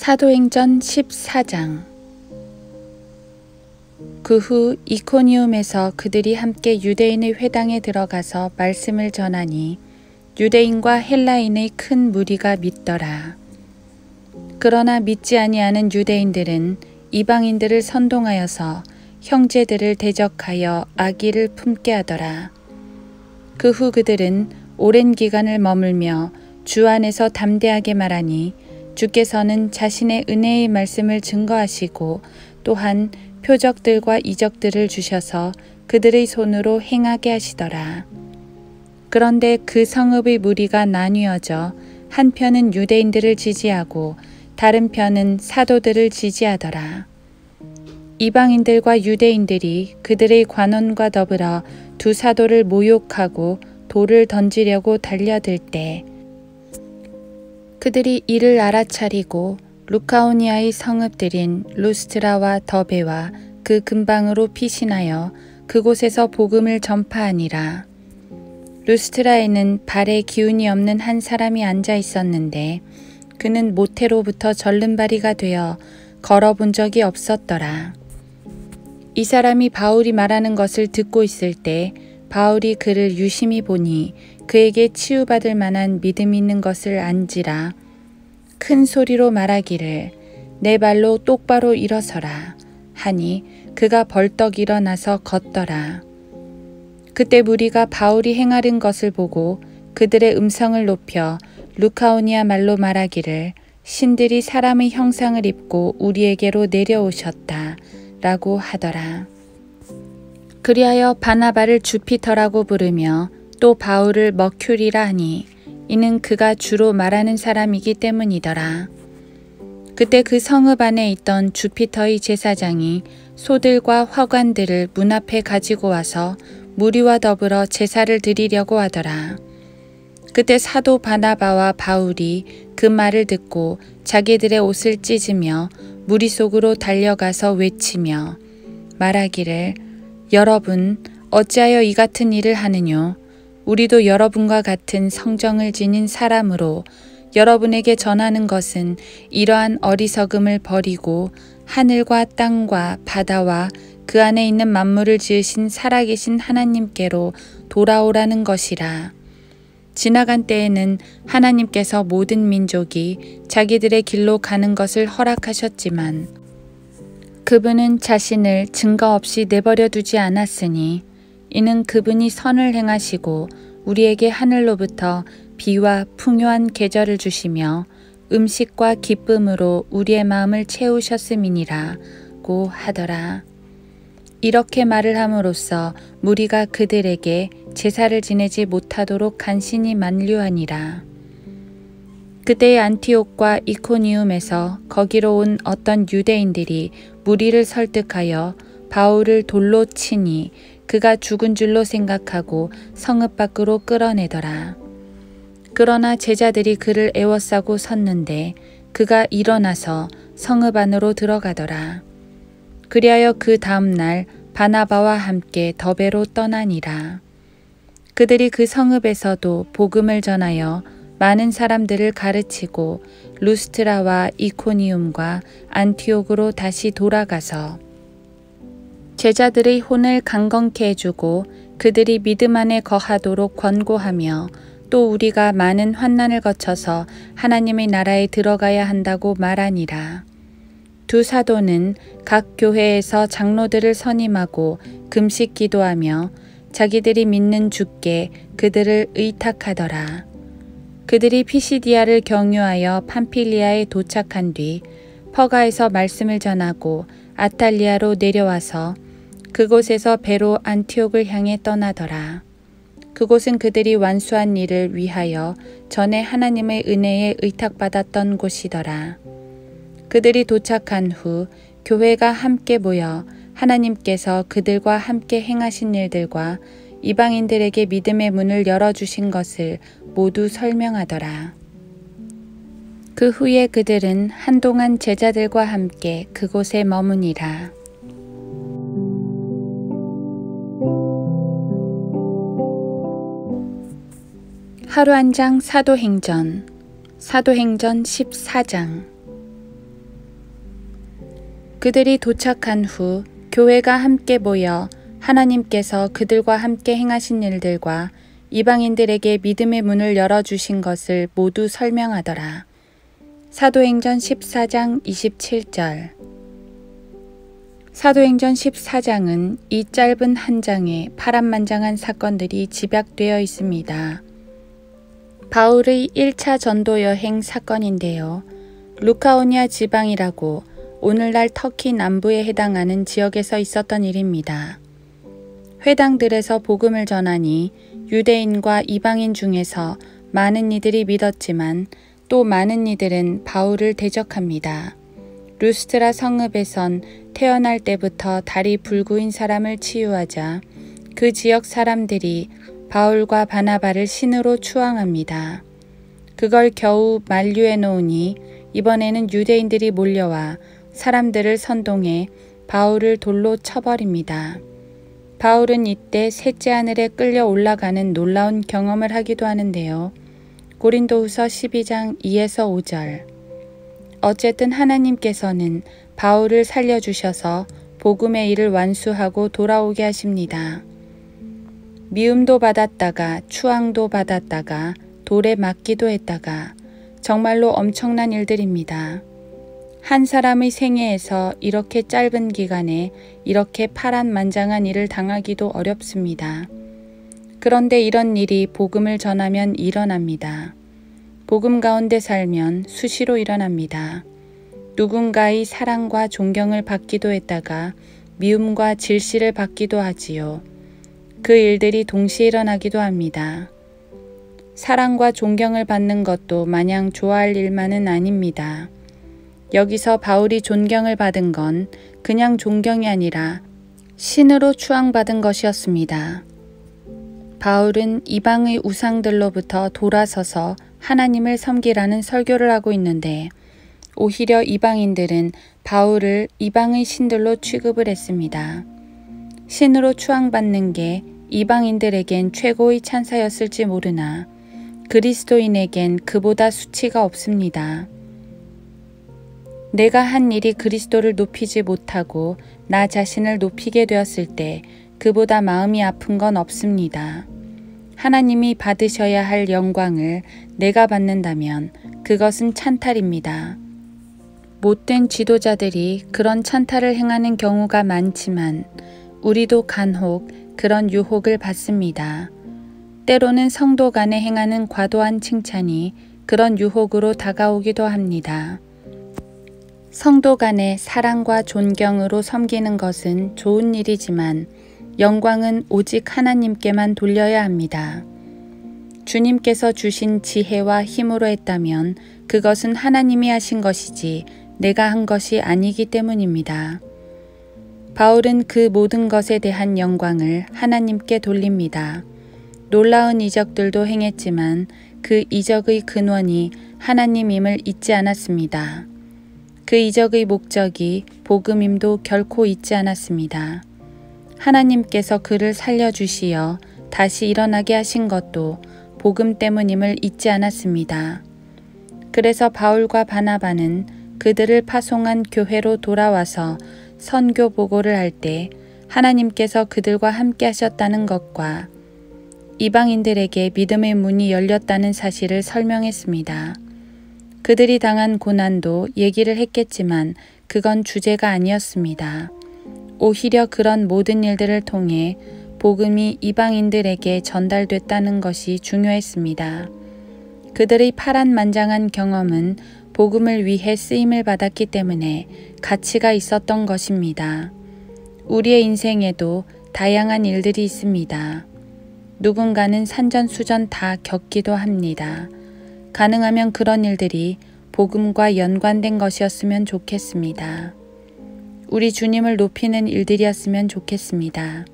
사도행전 14장. 그 후 이코니움에서 그들이 함께 유대인의 회당에 들어가서 말씀을 전하니 유대인과 헬라인의 큰 무리가 믿더라. 그러나 믿지 아니하는 유대인들은 이방인들을 선동하여서 형제들을 대적하여 악의를 품게 하더라. 그 후 그들은 오랜 기간을 머물며 주 안에서 담대하게 말하니 주께서는 자신의 은혜의 말씀을 증거하시고 또한 표적들과 이적들을 주셔서 그들의 손으로 행하게 하시더라. 그런데 그 성읍의 무리가 나뉘어져 한편은 유대인들을 지지하고 다른 편은 사도들을 지지하더라. 이방인들과 유대인들이 그들의 관원과 더불어 두 사도를 모욕하고 돌을 던지려고 달려들 때 그들이 이를 알아차리고 루카오니아의 성읍들인 루스트라와 더베와 그 근방으로 피신하여 그곳에서 복음을 전파하니라. 루스트라에는 발에 기운이 없는 한 사람이 앉아 있었는데 그는 모태로부터 절름발이가 되어 걸어본 적이 없었더라. 이 사람이 바울이 말하는 것을 듣고 있을 때 바울이 그를 유심히 보니 그에게 치유받을 만한 믿음 있는 것을 안지라. 큰 소리로 말하기를 내 발로 똑바로 일어서라 하니 그가 벌떡 일어나서 걷더라. 그때 무리가 바울이 행하는 것을 보고 그들의 음성을 높여 루카오니아 말로 말하기를 신들이 사람의 형상을 입고 우리에게로 내려오셨다 라고 하더라. 그리하여 바나바를 주피터라고 부르며 또 바울을 머큐리라 하니 이는 그가 주로 말하는 사람이기 때문이더라. 그때 그 성읍 안에 있던 주피터의 제사장이 소들과 화관들을 문 앞에 가지고 와서 무리와 더불어 제사를 드리려고 하더라. 그때 사도 바나바와 바울이 그 말을 듣고 자기들의 옷을 찢으며 무리 속으로 달려가서 외치며 말하기를 여러분 어찌하여 이 같은 일을 하느뇨? 우리도 여러분과 같은 성정을 지닌 사람으로 여러분에게 전하는 것은 이러한 어리석음을 버리고 하늘과 땅과 바다와 그 안에 있는 만물을 지으신 살아계신 하나님께로 돌아오라는 것이라. 지나간 때에는 하나님께서 모든 민족이 자기들의 길로 가는 것을 허락하셨지만 그분은 자신을 증거 없이 내버려 두지 않았으니 이는 그분이 선을 행하시고 우리에게 하늘로부터 비와 풍요한 계절을 주시며 음식과 기쁨으로 우리의 마음을 채우셨음이니라고 하더라. 이렇게 말을 함으로써 무리가 그들에게 제사를 지내지 못하도록 간신히 만류하니라. 그때의 안티옥과 이코니움에서 거기로 온 어떤 유대인들이 무리를 설득하여 바울을 돌로 치니 그가 죽은 줄로 생각하고 성읍 밖으로 끌어내더라. 그러나 제자들이 그를 애워싸고 섰는데 그가 일어나서 성읍 안으로 들어가더라. 그리하여 그 다음 날 바나바와 함께 더베로 떠나니라. 그들이 그 성읍에서도 복음을 전하여 많은 사람들을 가르치고 루스트라와 이코니움과 안티옥으로 다시 돌아가서 제자들의 혼을 강건케 해주고 그들이 믿음 안에 거하도록 권고하며 또 우리가 많은 환난을 거쳐서 하나님의 나라에 들어가야 한다고 말하니라. 두 사도는 각 교회에서 장로들을 선임하고 금식 기도하며 자기들이 믿는 주께 그들을 의탁하더라. 그들이 피시디아를 경유하여 팜필리아에 도착한 뒤 퍼가에서 말씀을 전하고 아탈리아로 내려와서 그곳에서 배로 안티옥을 향해 떠나더라. 그곳은 그들이 완수한 일을 위하여 전에 하나님의 은혜에 의탁받았던 곳이더라. 그들이 도착한 후 교회가 함께 모여 하나님께서 그들과 함께 행하신 일들과 이방인들에게 믿음의 문을 열어주신 것을 모두 설명하더라. 그 후에 그들은 한동안 제자들과 함께 그곳에 머무니라. 하루 한 장 사도행전 14장. 그들이 도착한 후 교회가 함께 모여 하나님께서 그들과 함께 행하신 일들과 이방인들에게 믿음의 문을 열어주신 것을 모두 설명하더라. 사도행전 14장 27절. 사도행전 14장은 이 짧은 한 장에 파란만장한 사건들이 집약되어 있습니다. 바울의 1차 전도 여행 사건인데요. 루카오니아 지방이라고 오늘날 터키 남부에 해당하는 지역에서 있었던 일입니다. 회당들에서 복음을 전하니 유대인과 이방인 중에서 많은 이들이 믿었지만 또 많은 이들은 바울을 대적합니다. 루스트라 성읍에선 태어날 때부터 다리 불구인 사람을 치유하자 그 지역 사람들이 바울과 바나바를 신으로 추앙합니다. 그걸 겨우 만류해 놓으니 이번에는 유대인들이 몰려와 사람들을 선동해 바울을 돌로 쳐버립니다. 바울은 이때 셋째 하늘에 끌려 올라가는 놀라운 경험을 하기도 하는데요. 고린도후서 12장 2에서 5절. 어쨌든 하나님께서는 바울을 살려주셔서 복음의 일을 완수하고 돌아오게 하십니다. 미움도 받았다가 추앙도 받았다가 돌에 맞기도 했다가 정말로 엄청난 일들입니다. 한 사람의 생애에서 이렇게 짧은 기간에 이렇게 파란만장한 일을 당하기도 어렵습니다. 그런데 이런 일이 복음을 전하면 일어납니다. 복음 가운데 살면 수시로 일어납니다. 누군가의 사랑과 존경을 받기도 했다가 미움과 질시를 받기도 하지요. 그 일들이 동시에 일어나기도 합니다. 사랑과 존경을 받는 것도 마냥 좋아할 일만은 아닙니다. 여기서 바울이 존경을 받은 건 그냥 존경이 아니라 신으로 추앙받은 것이었습니다. 바울은 이방의 우상들로부터 돌아서서 하나님을 섬기라는 설교를 하고 있는데 오히려 이방인들은 바울을 이방의 신들로 취급을 했습니다. 신으로 추앙받는 게 이방인들에겐 최고의 찬사였을지 모르나 그리스도인에겐 그보다 수치가 없습니다. 내가 한 일이 그리스도를 높이지 못하고 나 자신을 높이게 되었을 때 그보다 마음이 아픈 건 없습니다. 하나님이 받으셔야 할 영광을 내가 받는다면 그것은 찬탈입니다. 못된 지도자들이 그런 찬탈을 행하는 경우가 많지만 우리도 간혹 그런 유혹을 받습니다. 때로는 성도 간에 행하는 과도한 칭찬이 그런 유혹으로 다가오기도 합니다. 성도 간에 사랑과 존경으로 섬기는 것은 좋은 일이지만 영광은 오직 하나님께만 돌려야 합니다. 주님께서 주신 지혜와 힘으로 했다면 그것은 하나님이 하신 것이지 내가 한 것이 아니기 때문입니다. 바울은 그 모든 것에 대한 영광을 하나님께 돌립니다. 놀라운 이적들도 행했지만 그 이적의 근원이 하나님임을 잊지 않았습니다. 그 이적의 목적이 복음임도 결코 잊지 않았습니다. 하나님께서 그를 살려주시어 다시 일어나게 하신 것도 복음 때문임을 잊지 않았습니다. 그래서 바울과 바나바는 그들을 파송한 교회로 돌아와서 선교 보고를 할 때 하나님께서 그들과 함께 하셨다는 것과 이방인들에게 믿음의 문이 열렸다는 사실을 설명했습니다. 그들이 당한 고난도 얘기를 했겠지만 그건 주제가 아니었습니다. 오히려 그런 모든 일들을 통해 복음이 이방인들에게 전달됐다는 것이 중요했습니다. 그들의 파란만장한 경험은 복음을 위해 쓰임을 받았기 때문에 가치가 있었던 것입니다. 우리의 인생에도 다양한 일들이 있습니다. 누군가는 산전수전 다 겪기도 합니다. 가능하면 그런 일들이 복음과 연관된 것이었으면 좋겠습니다. 우리 주님을 높이는 일들이었으면 좋겠습니다.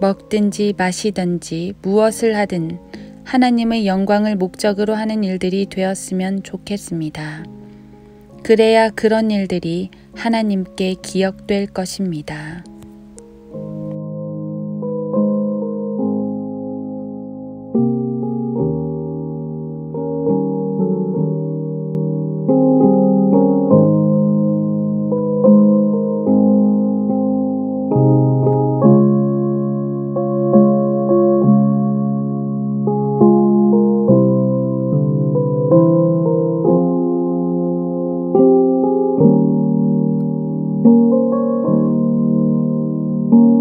먹든지 마시든지 무엇을 하든 하나님의 영광을 목적으로 하는 일들이 되었으면 좋겠습니다. 그래야 그런 일들이 하나님께 기억될 것입니다. 아멘.